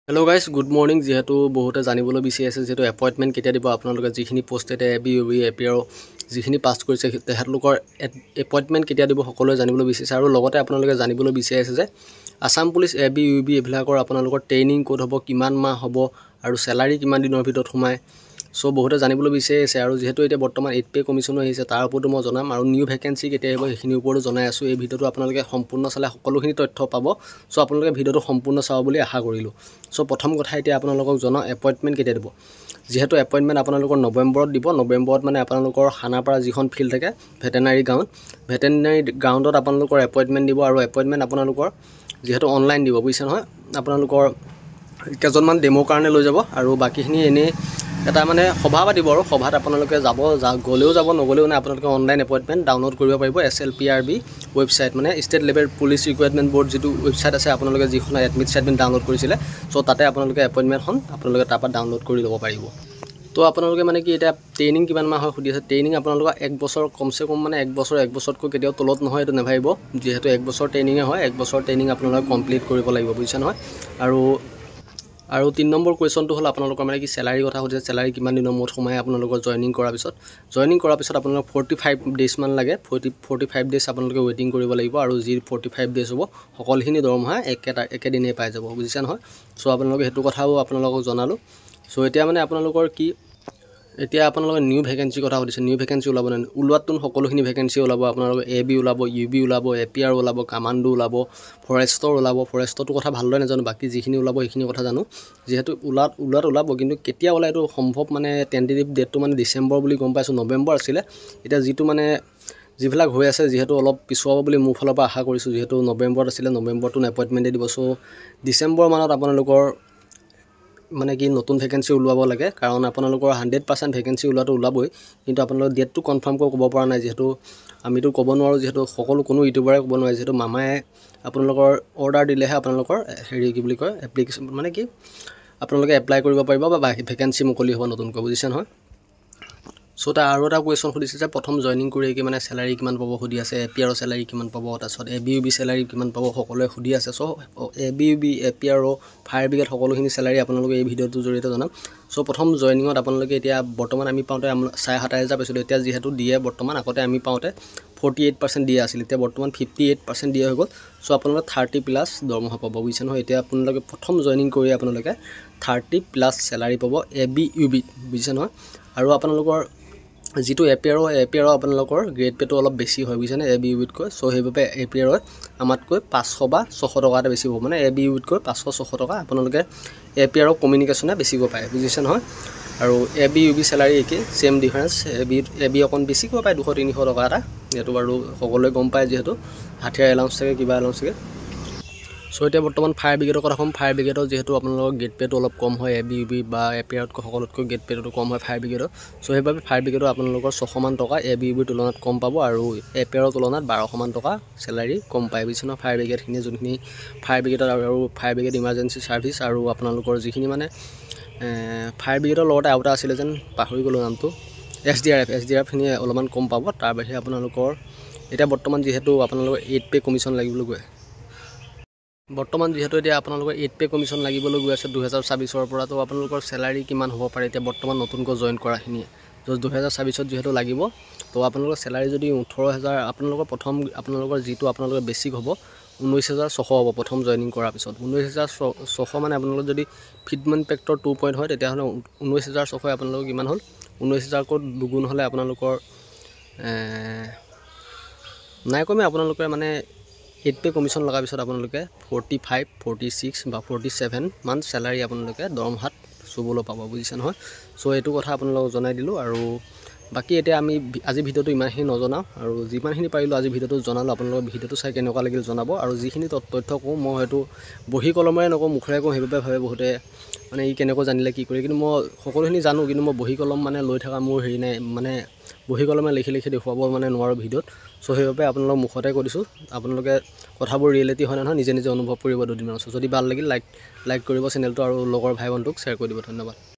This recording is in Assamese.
हेलो गाइस गुड मर्निंग जेहेतु बहुते जानिবলৈ বিচাৰি আছে যেটো এপয়েন্টমেন্ট কেতিয়া দিব আপোনালোকে যিখিনি পোস্টেতে এবিইউবি এপিআৰ যিখিনি পাস কৰিছে তেহেতলোকৰ এপয়েন্টমেন্ট কেতিয়া দিব সকলোৱে জানিবলৈ বিচাৰিছে আৰু লগতে আপোনালোকে জানিবলৈ বিচাৰি আছে যে আসাম পুলিচ এবিইউবি এবিলাকৰ আপোনালোকৰ ট্ৰেইনিং কোড হ'ব কিমান মাহ হ'ব আৰু স্যালাৰি কিমান দিনৰ ভিতৰত সোমায় সো বহুতে জানিবলৈ বিচাৰি আছে আৰু যেহেতু এতিয়া বৰ্তমান 8 পে কমিশন আহিছে তাৰ ওপৰতো মই জনাম আৰু নিউ ভ্যাকেন্সি কেতিয়া আহিব সেইখিনি ওপৰতো জনাই আছো এই ভিডিওটো আপোনালোকে সম্পূৰ্ণ চালে সকলোখিনি তথ্য পাব সো আপোনালোকে ভিডিওটো সম্পূৰ্ণ চাও বুলি আশা কৰিলো সো প্ৰথম কথা এতিয়া আপোনালোকক জনা এপয়েন্টমেন্ট কেতিয়া দিব যেহেতু এপয়েন্টমেন্ট আপোনালোকৰ নৱেম্বৰত দিব নৱেম্বৰত মানে আপোনালোকৰ খানাপাৰা যিখন ফিল্ড থাকে ভেটেনাৰী গ্ৰাউণ্ডত আপোনালোকৰ এপয়েন্টমেন্ট দিব আৰু এপয়েন্টমেন্ট আপোনালোকৰ যেহেতু অনলাইন দিব বুজিছে নহয় আপোনালোকৰ কেজনমান ডেমো কাৰণে লৈ যাব আৰু বাকিখিনি এনে এটা মানে সভা পাতিব আৰু সভাত আপোনালোকে যাব গলেও যাব নগলেও না আপোনালোকে অনলাইন এপয়েন্টমেন্ট ডাউনলোড কৰিব পাৰিব SLPRB ওয়েবসাইট মানে state level police recruitment board যেটো ওয়েবসাইট আছে আপোনালোকে যিখন এডমিট স্টেটমেন্ট ডাউনলোড কৰিছিলে সো তাতে আপোনালোকে এপয়েন্টমেন্টখন আপোনালোকে তাপা ডাউনলোড কৰি ল'ব পাৰিব তো আপোনালোকে মানে কি এটা ট্ৰেইনিং কিমান মাহ হয় খুদি আছে ট্ৰেইনিং আপোনালোক 1 বছৰ কমসে কম মানে 1 বছৰতকৈ কেতিয়াও তলত নহয় এটো নেভাইব যেহেতু 1 বছৰ ট্ৰেইনিং হয় 1 বছৰ ট্ৰেইনিং আপোনালোকে কমপ্লিট কৰিব লাগিব বুজিছে নহয় আৰু 3 নম্বৰ কোৱেশ্চনটো হল আপোনালোকৰ মানে কি স্যালাৰি কথা হৈছে স্যালাৰি কিমান দিনৰ মত সময় আপোনালোকৰ জয়েনিং কৰাৰ পিছত আপোনালোকৰ 45 ডেজ মান লাগে 45 ডেজ আপোনালোকে ওয়েটিং কৰিব লাগিব আৰু যি 45 ডেজ হ'ব সকলখিনি দৰমহা একে দিনে পাই যাব বুজিছে নহয় সো আপোনালোকে হেতু কথাও আপোনালোকক জনালো সো এতিয়া মানে আপোনালোকৰ কি এতিয়া আপোনালোকৰ নিউ ভ্যাকেন্সি কথা হৈছে নিউ ভ্যাকেন্সি ওলাব না উলোৱাতন সকলোখিনি ভ্যাকেন্সি ওলাব আপোনালোকৰ এবি ওলাব ইউবি ওলাব এপিআৰ ওলাব কমান্ডো ওলাব ফৰেষ্টৰ ওলাব ফৰেষ্টটো কথা ভালদৰে নাজানো বাকি যিখিনি ওলাব সেইখিনি কথা জানো যেহেতু ওলাব কিন্তু কেতিয়া ওলাই এটো সম্ভৱ মানে টেন্টেটিভ ডেটটো মানে ডিসেম্বৰ বুলি গম পাইছো নৱেম্বৰ আছিল এটা যেটো মানে যিবিলাক হৈ আছে যেহেতু অলপ পিছুৱাব বুলি মোৰ ফালৰ পৰা আশা কৰিছো যেহেতু নৱেম্বৰত আছিল নৱেম্বৰটো এপয়েন্টমেন্ট দিব সো ডিসেম্বৰ মানত আপোনালোকৰ মানে কি নতুন ভ্যাকেন্সি ওলাব লাগে কাৰণ আপোনালোকৰ 100% ভ্যাকেন্সি ওলাবই কিন্তু আপোনালোক ডেটটো কনফাৰ্ম ক'ব পৰা নাই যেহেতু আমিটো ক'ব নোৱাৰো যেহেতু সকলো কোনো ইউটিউবাৰে ক'ব নোৱাৰে যেহেতু মামায়ে আপোনালোকৰ অৰ্ডাৰ দিলেহে আপোনালোকৰ হেৰি কি বুলি কয় এপ্লিকেশন মানে কি আপোনালোকে এপ্লাই কৰিব পাৰিব বা ভ্যাকেন্সি মুকলি হ'ব নতুন কৈ বুজিছে নহয় সো তা আৰু এটা কোৱেশ্চন খুদিছে যে প্ৰথম জয়েনিং কৰি কি মানে স্যালাৰি কিমান পাব খুদি আছে এপিআৰ স্যালাৰি কিমান পাব তাছত এবিইউবি স্যালাৰি কিমান পাব সকলোৱে খুদি আছে সো এবিইউবি এপিআৰ ফায়াৰ ব্ৰিগেড সকলোখিনি স্যালাৰি আপোনালোকে এই ভিডিওটোৰ জৰিয়তে জনাম সো প্ৰথম জয়েনিংত আপোনালোকে এতিয়া বৰ্তমান আমি পাওঁতে 75,000 পাইছিল এতিয়া যেহেতু দিয়ে বৰ্তমান আগতে আমি পাওঁতে 48% দিয়ে আছিল এতিয়া বৰ্তমান 58% দিয়ে হৈ গল সো আপোনালোকে 30 প্লাস দৰমহা পাব বুজিছে নহয় এতিয়া আপোনালোকে প্ৰথম জয়েনিং কৰি আপোনালোকে 30 প্লাস স্যালাৰি পাব এবিইউবি বুজিছে নহয় আৰু আপোনালোকৰ যেটো এপিআৰ আপোনালোকৰ গ্ৰেড পেটো অলপ বেছি হয় বুজিছে না এবিইউবিত কৈ সো হেইভাবে এপিআৰ আমাতকৈ 500 বা 600 টকা বেছি হ'ব মানে এবিইউবিত কৈ 500-600 টকা আপোনালোকে এপিআৰ কমিউনিকেশনে বেছি গৈ পায় বুজিছে নহয় আৰু এবিইউবি স্যালাৰি একে সেম ডিফাৰেন্স এবি অকন বেছি গৈ পায় 200-300 টকা এটা এটো বাৰু সকলোৱে গম পায় যেহেতু হাঠিয়াৰ এলাউন্স থাকে কিবা এলাউন্স থাকে সো এতিয়া বৰ্তমান ফায়াৰ ব্ৰিগেডৰ কথা কম ফায়াৰ ব্ৰিগেডৰ যেহেতু আপোনালোকৰ গেট পেটো অলপ কম হয় এবিইউবি বা এপিআৰতকৈ সকলোতকৈ গেট পেটো কম হয় ফায়াৰ ব্ৰিগেডৰ সো হেইভাবে ফায়াৰ ব্ৰিগেডৰ আপোনালোকৰ 600 মান টকা এবিইউবিৰ তুলনাত কম পাব আৰু এপিআৰৰ তুলনাত 1200 মান টকা স্যালাৰি কম পায় বুজিছে না ফায়াৰ ব্ৰিগেডখিনি যোনখিনি ফায়াৰ ব্ৰিগেডৰ আৰু ফায়াৰ ব্ৰিগেড ইমাৰ্জেন্সি সাৰ্ভিস আৰু আপোনালোকৰ যিখিনি মানে ফায়াৰ ব্ৰিগেডৰ লগতে আউটা আছিল যেন পাহৰি গলো নামটো এছডিআৰএফ খিনি অলপমান কম পাব তাৰ বাহিৰে আপোনালোকৰ এটা বৰ্তমান যেহেতু আপোনালোকৰ 8 পে কমিশন লাগিবলৈ গৈ বৰ্তমান যেহেতু এতিয়া আপোনালোকৰ 8 পে কমিশন লাগিবলৈ গৈ আছে 2026 ৰ পৰা তো আপোনালোকৰ স্যালাৰি কিমান হ'ব পাৰে এতিয়া বৰ্তমান নতুনকৈ জয়েন কৰাখিনি 2026 ত যেহেতু লাগিব তো আপোনালোকৰ স্যালাৰি যদি 18000 আপোনালোকৰ প্ৰথম আপোনালোকৰ যেটো আপোনালোকৰ বেছিক হ'ব 19600 হ'ব প্ৰথম জয়েনিং কৰাৰ পিছত 19600 মানে আপোনালোকৰ যদি ফিটমেন্ট ফেক্টৰ 2 পইণ্ট হয় তেতিয়া হলে 19600 আপোনালোকৰ কিমান হ'ল 19000 কত দুগুণ হলে আপোনালোকৰ নাই কমে আপোনালোকৰ মানে 8 পে কমিশন লগাৰ পিছত আপোনালোকে 45 46 বা 47 মান স্যালাৰি আপোনালোকে দৰমহাত সুবল পাব বুজিছে নহয় সো এটো কথা আপোনালোকক জনাই দিলো আৰু বাকি এতিয়া আমি আজি ভিডিওটো ইমানখিনি নজনাও আৰু যিমানখিনি পাৰিলো আজি ভিডিওটো জনালো আপোনালোকৰ ভিডিওটো চাই কেনেকুৱা লাগিল জনাব আৰু যিখিনি তথ্য কওঁ মই হেতু বহি কলমৰে নকওঁ মুখৰে কওঁ হেইভাবে ভাবে বহুতে মানে ই কেনেকৈ জানিলে কি কৰে কিন্তু মই সকলোখিনি জানো কিন্তু মই বহি কলম মানে লৈ থকা মোৰ হেৰি নাই মানে বহি কলমে লিখি দেখুৱাব মানে নোৱাৰো ভিডিওত সো হেইভাবে আপোনালোক মুখতে কৰিছো আপোনালোকে কথাবোৰ ৰিয়েলিটি হয় না নিজে নিজে অনুভৱ কৰিব দুদিনমান যদি ভাল লাগিল লাইক কৰিব চেনেলটো আৰু লগৰ ভাই বন্ধুক শ্বেয়াৰ কৰি দিব ধন্যবাদ।